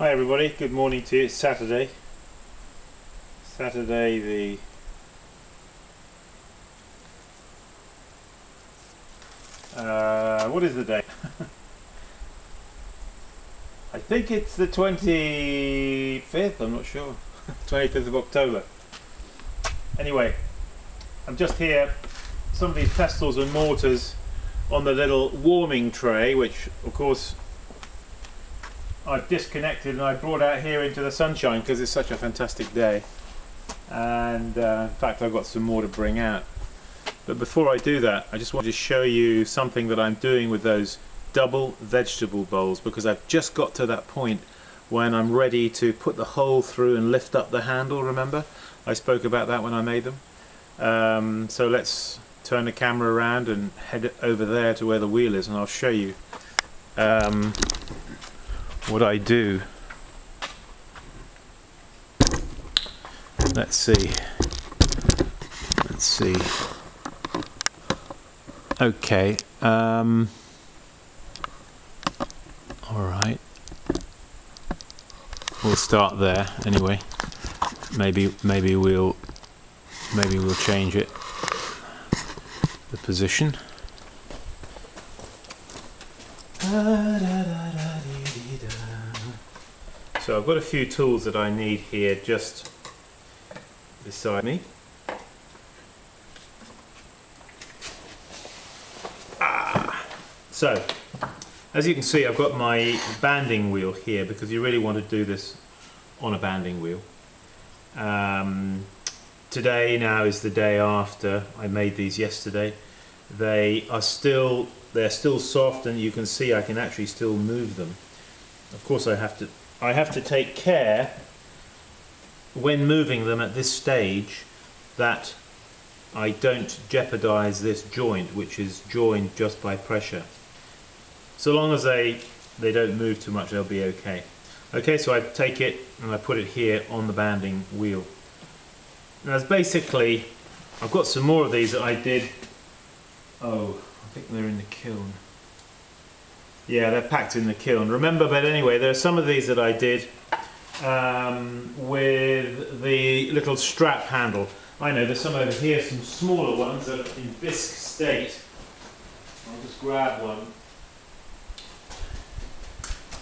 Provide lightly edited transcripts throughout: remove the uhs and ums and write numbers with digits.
Hi everybody, good morning to you. It's Saturday the what is the day? I think it's the 25th, I'm not sure. 25th of October. Anyway, I'm just here, some of these pestles and mortars on the little warming tray, which of course I've disconnected and I brought out here into the sunshine because it's such a fantastic day, and in fact I've got some more to bring out. But before I do that, I just want to show you something that I'm doing with those double vegetable bowls, because I've just got to that point when I'm ready to put the hole through and lift up the handle. Remember I spoke about that when I made them? So let's turn the camera around and head over there to where the wheel is, and I'll show you what I do. Let's see. Okay. All right. We'll start there anyway. Maybe we'll change it. The position. So I've got a few tools that I need here just beside me. So as you can see, I've got my banding wheel here because you really want to do this on a banding wheel. Today now is the day after. I made these yesterday. They're still soft, and you can see I can actually still move them. Of course I have to take care when moving them at this stage that I don't jeopardize this joint, which is joined just by pressure. So long as they don't move too much, they'll be okay. Okay, so I take it and I put it here on the banding wheel. Now basically, I've got some more of these that I did. Oh, I think they're in the kiln. Yeah, they're packed in the kiln. Remember, but anyway, there are some of these that I did with the little strap handle. I know there's some over here, some smaller ones that are in bisque state. I'll just grab one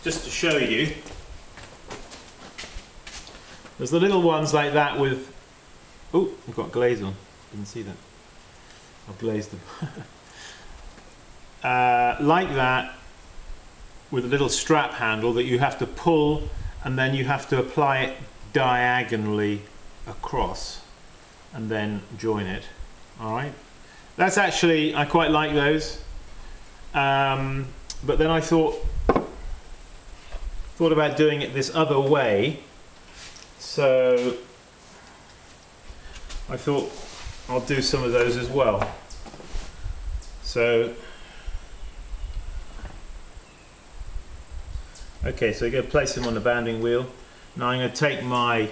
just to show you. There's the little ones like that with... Oh, I've got glaze on. Didn't see that. I've glazed them. Like that, with a little strap handle that you have to pull, and then you have to apply it diagonally across and then join it. Alright, that's actually, I quite like those, but then I thought about doing it this other way, so I thought I'll do some of those as well. So okay, so you're going to place them on the banding wheel. Now I'm going to take my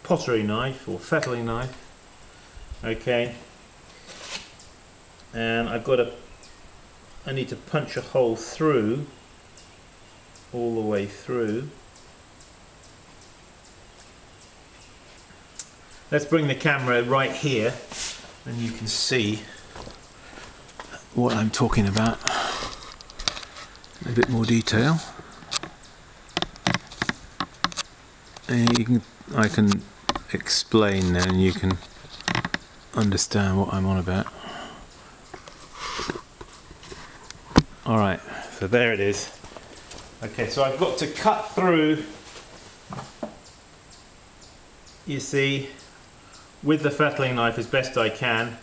pottery knife or fettling knife, okay, and I need to punch a hole through, all the way through. Let's bring the camera right here and you can see what I'm talking about in a bit more detail. And I can explain then, and you can understand what I'm on about. Alright, so there it is. Okay, so I've got to cut through, you see, with the fettling knife as best I can.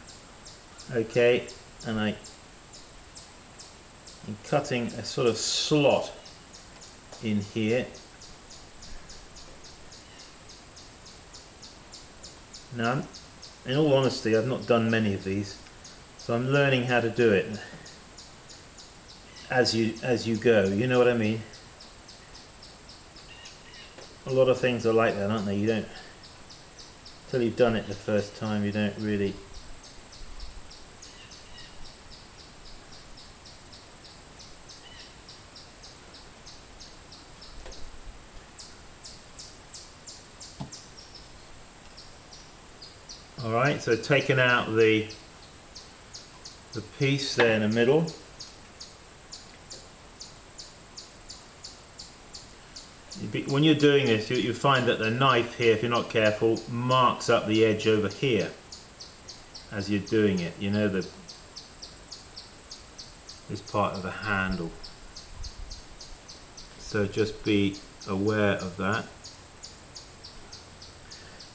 Okay, and I'm cutting a sort of slot in here. Now, in all honesty, I've not done many of these, so I'm learning how to do it as you go. You know what I mean? A lot of things are like that, aren't they? You don't, until you've done it the first time, you don't really Alright, so taking out the piece there in the middle. When you're doing this, you find that the knife here, if you're not careful, marks up the edge over here as you're doing it. You know, this part of the handle. So just be aware of that.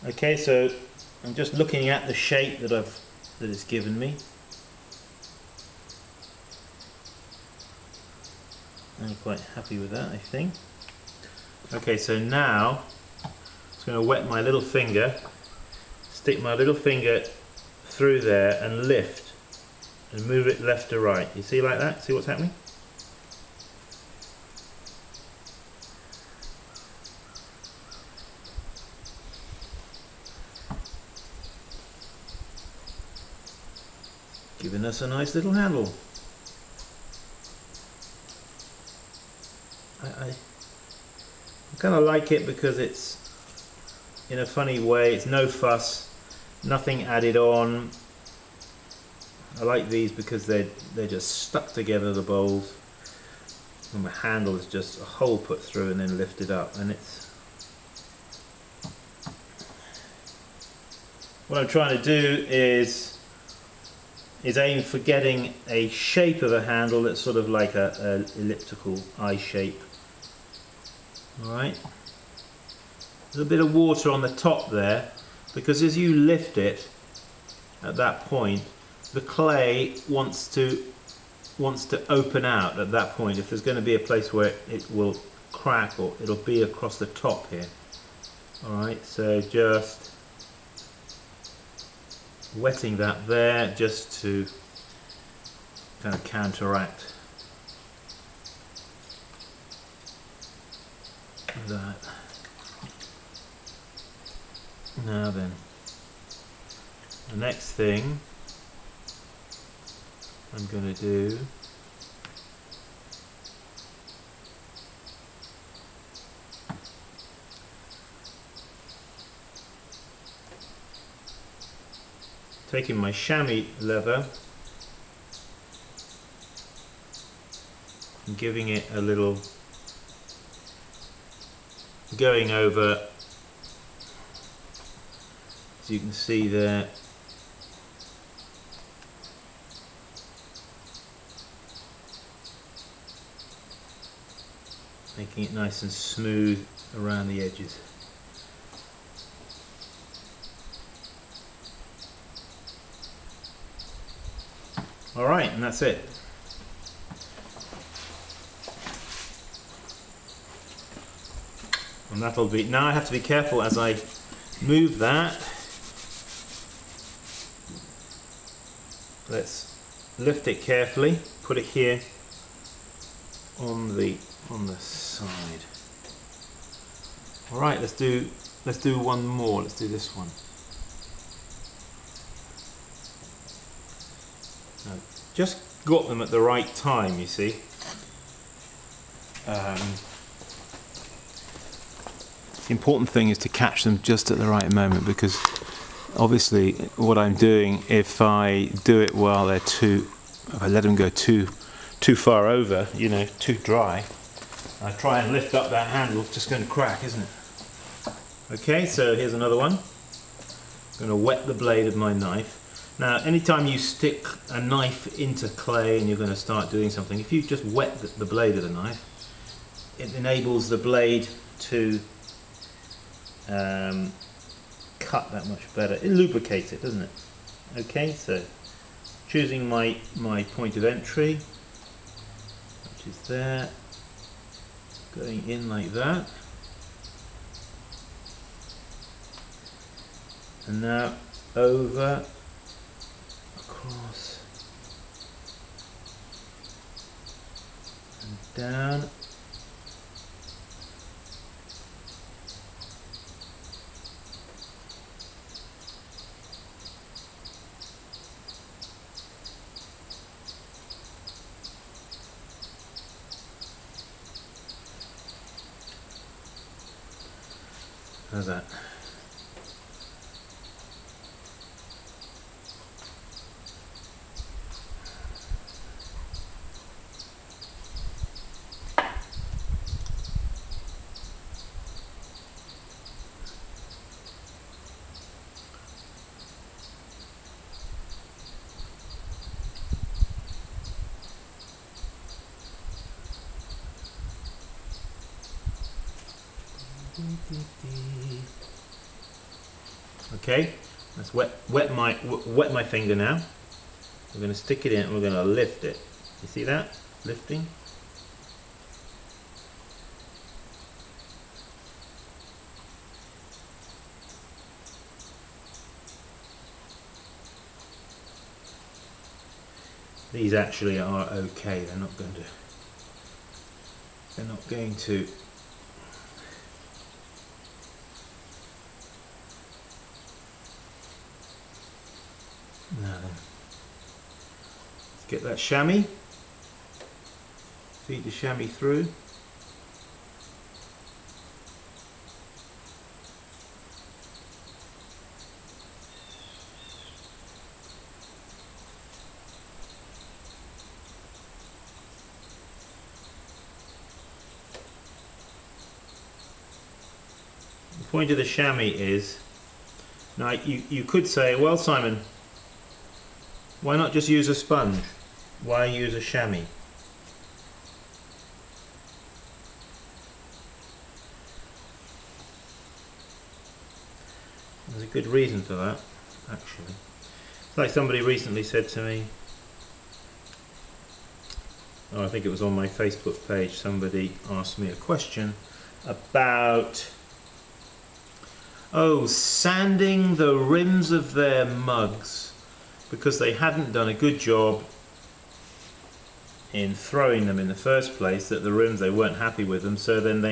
Okay, so I'm just looking at the shape that it's given me. I'm quite happy with that, I think. Okay, so now I'm just going to wet my little finger, stick my little finger through there and lift and move it left to right. You see like that? See what's happening? Giving us a nice little handle. I kind of like it because it's in a funny way, it's no fuss, nothing added on. I like these because they're just stuck together, the bowls, and the handle is just a hole put through and then lifted up, and it's what I'm trying to do is aim for getting a shape of a handle that's sort of like a elliptical eye shape. Alright, a little bit of water on the top there, because as you lift it at that point, the clay wants to open out at that point. If there's going to be a place where it will crack, or it'll be across the top here. Alright, so just wetting that there just to kind of counteract that. Now then, the next thing I'm going to do taking my chamois leather and giving it a little, going over, as you can see there, making it nice and smooth around the edges. Alright, and that's it. And that'll be, now I have to be careful as I move that. Let's lift it carefully, put it here on the side. Alright, let's do one more. Let's do this one. Now, just got them at the right time, you see. The important thing is to catch them just at the right moment, because obviously what I'm doing, if I do it while they're if I let them go too far over, you know, too dry, I try and lift up that handle, it's just going to crack, isn't it? Okay, so here's another one. I'm going to wet the blade of my knife. Now, anytime you stick a knife into clay and you're going to start doing something, if you just wet the blade of the knife, it enables the blade to cut that much better. It lubricates it, doesn't it? Okay, so choosing my point of entry, which is there, going in like that, and now over, across, and down. How's that? Okay, let's wet my finger now. We're going to stick it in and we're going to lift it. You see that? Lifting. These actually are okay. They're not going to now then, let's get that chamois, feed the chamois through. The point of the chamois is, now you could say, well Simon, why not just use a sponge? Why use a chamois? There's a good reason for that, actually. It's like somebody recently said to me, oh, I think it was on my Facebook page, somebody asked me a question about, oh, sanding the rims of their mugs because they hadn't done a good job in throwing them in the first place, that the rims, they weren't happy with them, so then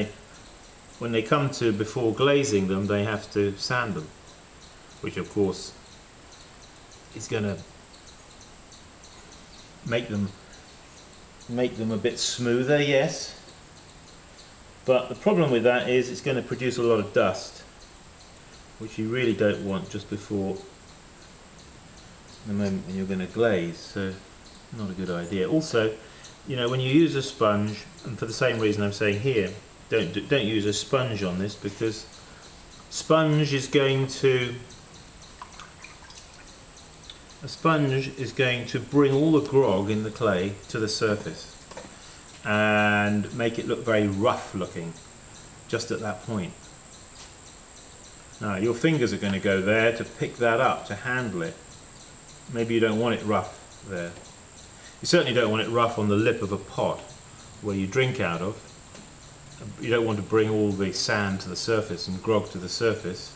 when they come to before glazing them, they have to sand them, which of course is going to make them a bit smoother, yes, but the problem with that is it's going to produce a lot of dust, which you really don't want just before the moment when you're going to glaze, so not a good idea. Also, you know, when you use a sponge, and for the same reason I'm saying here, don't use a sponge on this, because sponge is going to bring all the grog in the clay to the surface and make it look very rough looking just at that point. Now your fingers are going to go there to pick that up, to handle it. Maybe you don't want it rough there. You certainly don't want it rough on the lip of a pot where you drink out of. You don't want to bring all the sand to the surface and grog to the surface.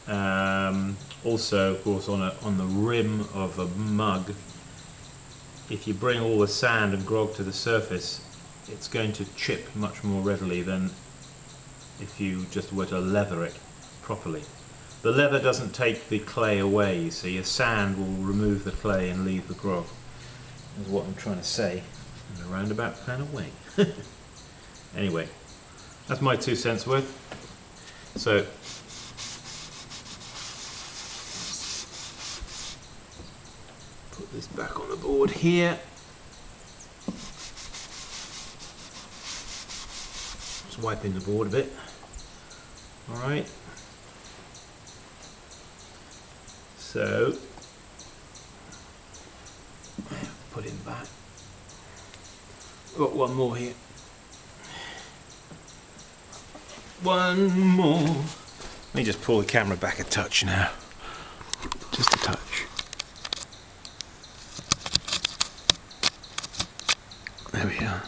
Also, of course, on the rim of a mug, if you bring all the sand and grog to the surface, it's going to chip much more readily than if you just were to leather it properly. The leather doesn't take the clay away, you see. A sand will remove the clay and leave the grog. Is what I'm trying to say in a roundabout kind of way. Anyway, that's my 2 cents worth. So put this back on the board here. Just wiping the board a bit. All right. So put him back. Got one more here. One more. Let me just pull the camera back a touch now. Just a touch. There we are.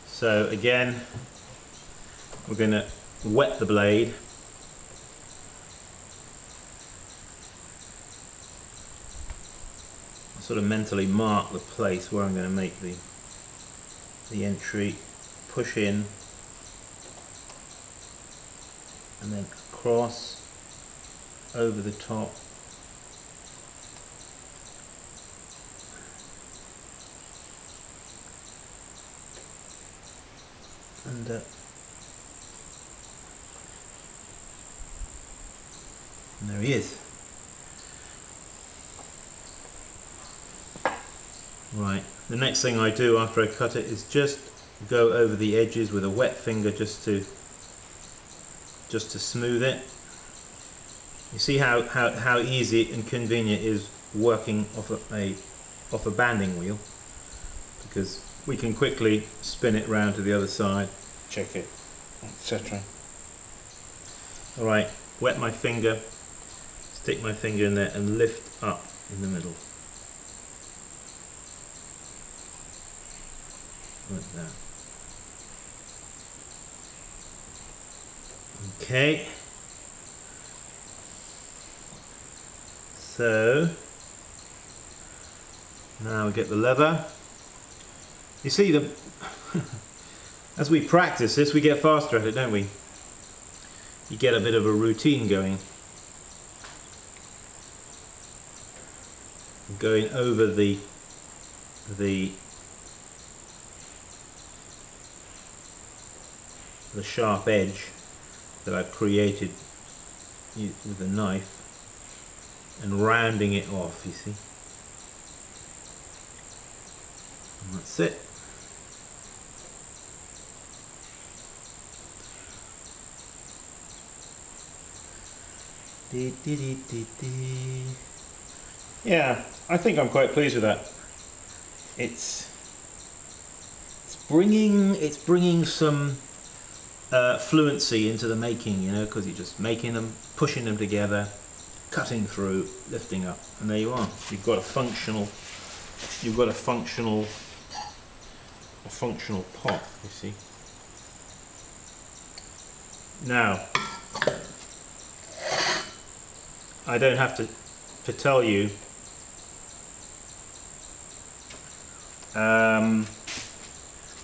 So again, we're going to wet the blade. Sort of mentally mark the place where I'm going to make the entry, push in, and then cross over the top. And there he is. Right, the next thing I do after I cut it is just go over the edges with a wet finger just to smooth it. You see how easy and convenient it is working off a banding wheel, because we can quickly spin it round to the other side, check it, etc. Alright, wet my finger, stick my finger in there and lift up in the middle. Like that. Okay. So now we get the leather. You see, as we practice this, we get faster at it, don't we? You get a bit of a routine going over the sharp edge that I've created with the knife, and rounding it off, you see. And that's it. Yeah, I think I'm quite pleased with that. It's bringing some fluency into the making, you know, because you're just making them, pushing them together, cutting through, lifting up, and there you are. You've got a functional pot, you see. Now, I don't have to tell you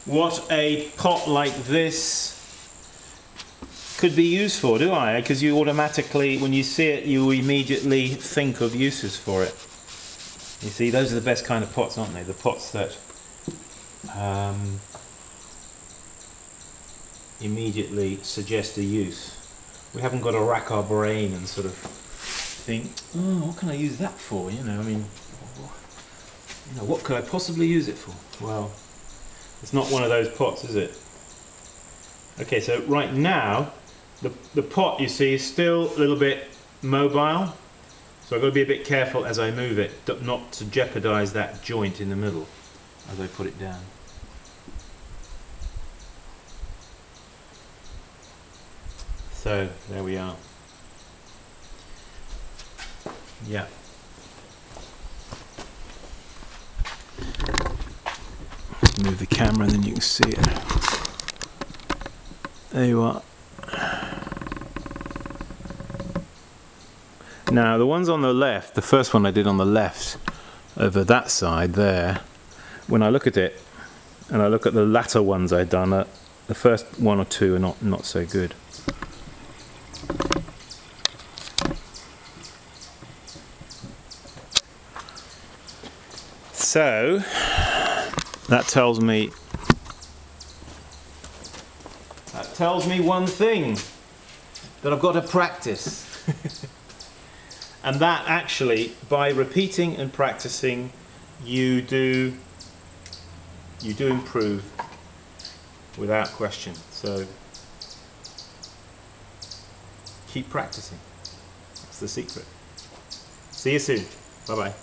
what a pot like this could be used for, do I? Because you automatically, when you see it, you immediately think of uses for it. You see, those are the best kind of pots, aren't they? The pots that immediately suggest a use. We haven't got to rack our brain and sort of think, oh, what can I use that for? You know, I mean, you know, what could I possibly use it for? Well, it's not one of those pots, is it? Okay, so right now, the pot, you see, is still a little bit mobile, so I've got to be a bit careful as I move it, not to jeopardize that joint in the middle as I put it down. So, there we are. Yeah. Move the camera and then you can see it. There you are. Now the ones on the left, the first one I did on the left over that side there, when I look at it and I look at the latter ones I've done, the first one or two are not so good. So that tells me one thing, that I've got to practice. And that actually, by repeating and practicing, you do improve without question. So keep practicing. That's the secret. See you soon. Bye bye.